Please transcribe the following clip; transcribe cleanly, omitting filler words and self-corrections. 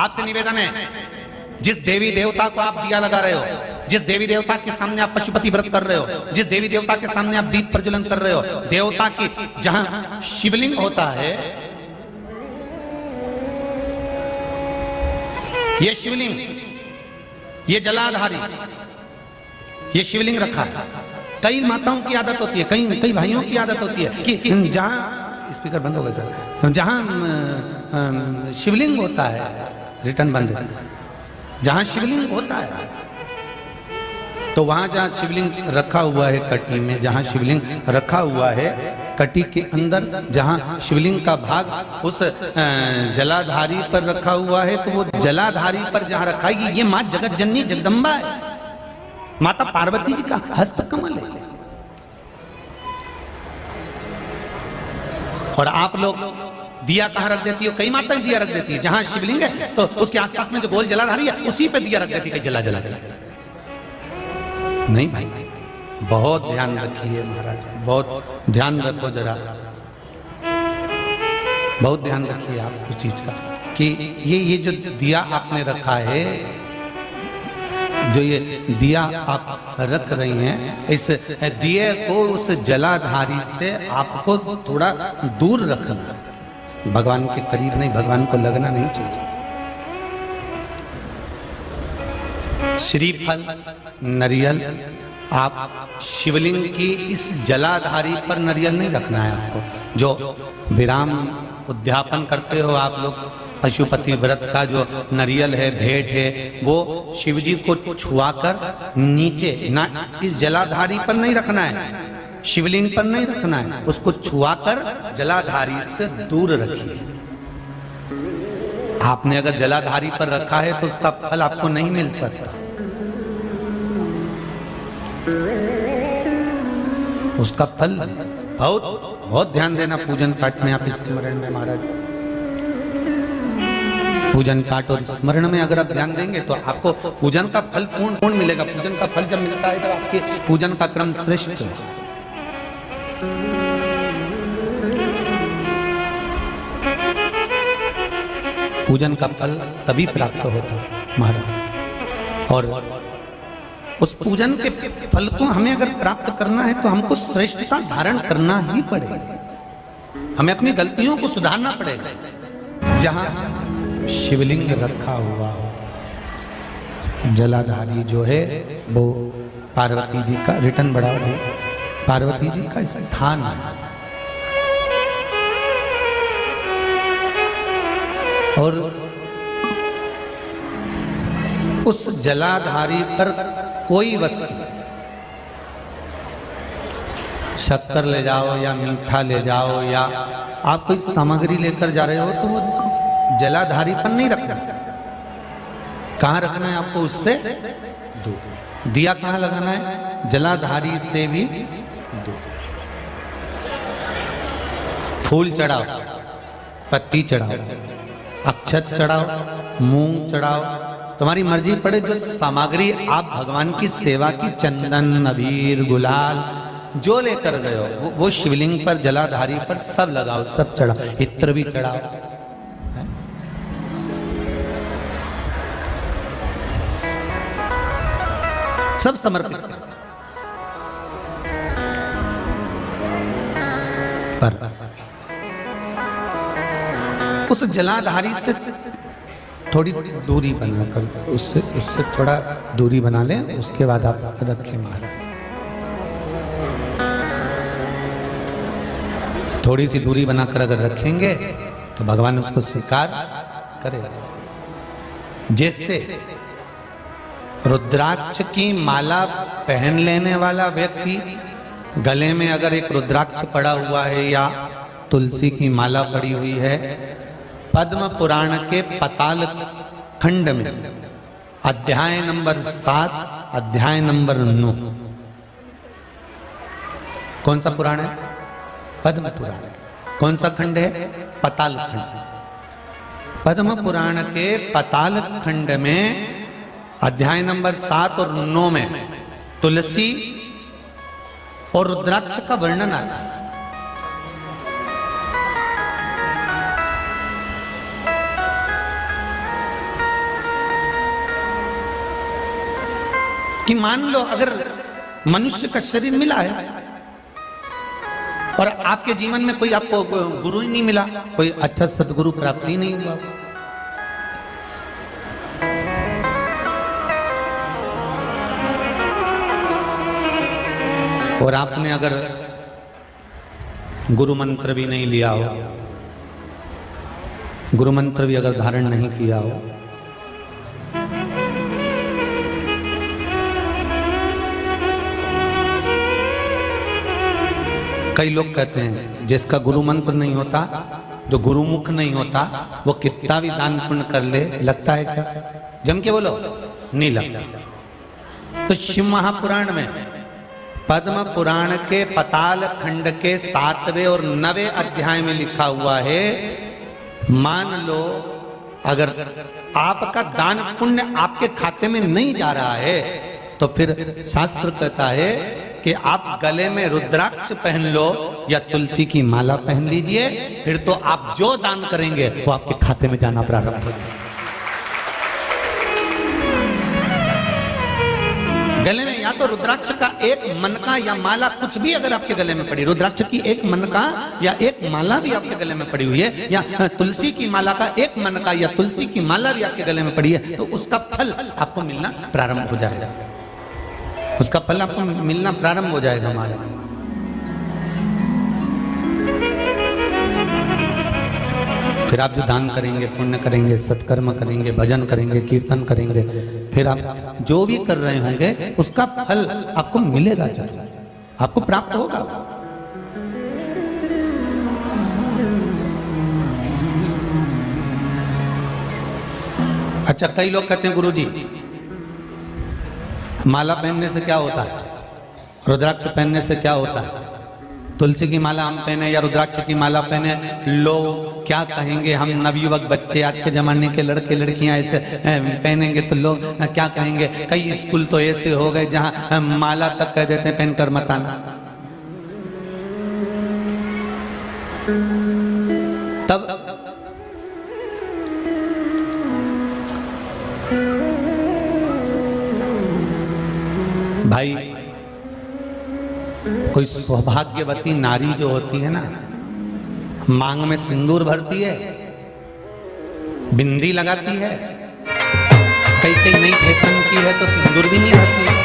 आपसे निवेदन है, जिस देवी देवता को आप दिया लगा रहे हो, जिस देवी देवता के सामने आप पशुपति व्रत कर रहे हो, जिस देवी देवता के सामने आप दीप प्रज्वलन कर रहे हो, देवता की जहां शिवलिंग होता है, ये शिवलिंग, ये जलाधारी, ये शिवलिंग रखा है। कई माताओं की आदत होती है, कई भाइयों की आदत होती है कि जहां, स्पीकर बंद हो गया सर, जहां शिवलिंग होता है, रिटर्न बंद है, जहां शिवलिंग होता है तो वहां जहां शिवलिंग रखा हुआ है कटी में, जहां शिवलिंग रखा हुआ है कटी के अंदर, जहां शिवलिंग का भाग उस जलाधारी पर रखा हुआ है, तो वो जलाधारी पर जहां रखा है, ये मां जगत जननी जगदम्बा है, माता पार्वती जी का हस्त कमल है। और आप लोग दिया कहां रख देती हो? कई माताएं दिया रख देती है, जहां शिवलिंग है तो उसके आसपास में जो गोल जलाधारी है उसी पे दिया रख देती है, जला जला के। नहीं भाई, बहुत ध्यान रखिए महाराज, बहुत ध्यान रखो जरा, बहुत ध्यान रखिए आप उस चीज का कि ये जो दिया आपने रखा है, जो ये दिया आप रख रही हैं, इस दिए को उस जलाधारी से आपको थोड़ा दूर रखना, भगवान के करीब नहीं, भगवान को लगना नहीं चाहिए। श्रीफल नरियल आप शिवलिंग की इस जलाधारी पर नरियल नहीं रखना है आपको। जो विराम उद्यापन करते हो आप लोग, पशुपति व्रत का जो नरियल है, भेंट है, वो शिवजी को छुआकर नीचे ना, इस जलाधारी पर नहीं रखना है, शिवलिंग पर नहीं रखना है, उसको छुआकर जलाधारी से दूर रखिए। आपने अगर जलाधारी पर रखा है तो उसका फल आपको नहीं मिल सकता, उसका फल बहुत बहुत ध्यान देना। पूजन पाठ में आप स्मरण में महाराज, पूजन पाठ और स्मरण में अगर आप ध्यान देंगे तो आपको पूजन का फल पूर्ण मिलेगा। पूजन का फल जब मिलता है तो आपके पूजन का क्रम श्रेष्ठ है। पूजन का फल तभी प्राप्त होता है महाराज, और उस पूजन के फल को हमें अगर प्राप्त करना है तो हमको श्रेष्ठता धारण करना ही पड़ेगा, हमें अपनी गलतियों को सुधारना पड़ेगा। जहां शिवलिंग रखा हुआ हो, जलाधारी जो है वो पार्वती जी का, रिटर्न बढ़ाओ भाई, पार्वती जी का स्थान है। और उस जलाधारी पर कोई वस्तु, शक्कर ले जाओ या मीठा ले जाओ या आप कोई सामग्री लेकर जा रहे हो तो वो जलाधारी पर नहीं रखना। कहां रखना है आपको? उससे दूर। दिया कहां लगाना है? जलाधारी से भी दूर। फूल चढ़ाओ, पत्ती चढ़ाओ, अक्षत चढ़ाओ, मूंग चढ़ाओ, तुम्हारी मर्जी पड़े। जो सामग्री आप भगवान की सेवा की, चंदन, अबीर, गुलाल जो लेकर गए हो वो शिवलिंग पर, जलाधारी पर सब लगाओ, सब चढ़ाओ, इत्र भी चढ़ाओ। सब समर्पित करो। पर उस जलाधारी से थोड़ी दूरी बनाकर, उससे थोड़ा दूरी बना लें, उसके बाद आप रखें महाराज। थोड़ी सी दूरी बनाकर अगर रखेंगे तो भगवान उसको स्वीकार करेगा। जैसे रुद्राक्ष की माला पहन लेने वाला व्यक्ति, गले में अगर एक रुद्राक्ष पड़ा हुआ है या तुलसी की माला पड़ी हुई है, पद्म पुराण के पाताल खंड में अध्याय नंबर 7, अध्याय नंबर 9, कौन सा पुराण है? पद्म पुराण। कौन सा खंड है? पाताल खंड। पद्म पुराण के पाताल खंड में अध्याय नंबर 7 और 9 में तुलसी और रुद्राक्ष का वर्णन आता है। कि मान लो अगर मनुष्य का शरीर मिला है और आपके जीवन में कोई आपको गुरु ही नहीं मिला, कोई अच्छा सदगुरु प्राप्त ही नहीं हुआ, और आपने अगर गुरु मंत्र भी नहीं लिया हो, गुरु मंत्र भी अगर धारण नहीं किया हो, कई लोग कहते हैं जिसका गुरु मंत्र नहीं होता, जो गुरुमुख नहीं होता, वो कितना भी दान पुण्य कर ले, लगता है क्या? जम के बोलो, नहीं लगता। तो शिव महापुराण में पद्म पुराण के पाताल खंड के 7वें और 9वें अध्याय में लिखा हुआ है, मान लो अगर आपका दान पुण्य आपके खाते में नहीं जा रहा है तो फिर शास्त्र कहता है कि आप गले में रुद्राक्ष पहन लो या तुलसी की माला पहन लीजिए, फिर तो आप जो दान करेंगे वो आपके खाते में जाना प्रारंभ हो जाएगा। गले में या तो रुद्राक्ष का एक मनका या माला, कुछ भी अगर आपके गले में पड़ी, रुद्राक्ष की एक मनका या एक माला भी आपके गले में पड़ी हुई है, या तुलसी की माला का एक मनका या तुलसी की माला भी आपके गले में पड़ी है, तो उसका फल आपको मिलना प्रारंभ हो जाएगा, उसका फल आपको मिलना प्रारंभ हो जाएगा हमारा। फिर आप जो दान करेंगे, पुण्य करेंगे, सत्कर्म करेंगे, भजन करेंगे, कीर्तन करेंगे, फिर आप जो भी कर रहे होंगे उसका फल आपको मिलेगा, आपको प्राप्त होगा। अच्छा, कई लोग कहते हैं गुरुजी माला पहनने से क्या होता है, रुद्राक्ष पहनने से क्या होता है, तुलसी की माला हम पहने या रुद्राक्ष की माला पहने, लोग क्या कहेंगे, हम नवयुवक बच्चे, आज के जमाने के लड़के लड़कियां ऐसे पहनेंगे तो लोग क्या कहेंगे। कई स्कूल तो ऐसे हो गए जहां माला तक कह देते हैं पहनकर मत आना। तब भाई कोई सौभाग्यवती नारी जो होती है ना, मांग में सिंदूर भरती है, बिंदी लगाती है, कई कई नई फैशन की है तो सिंदूर भी नहीं भरती है।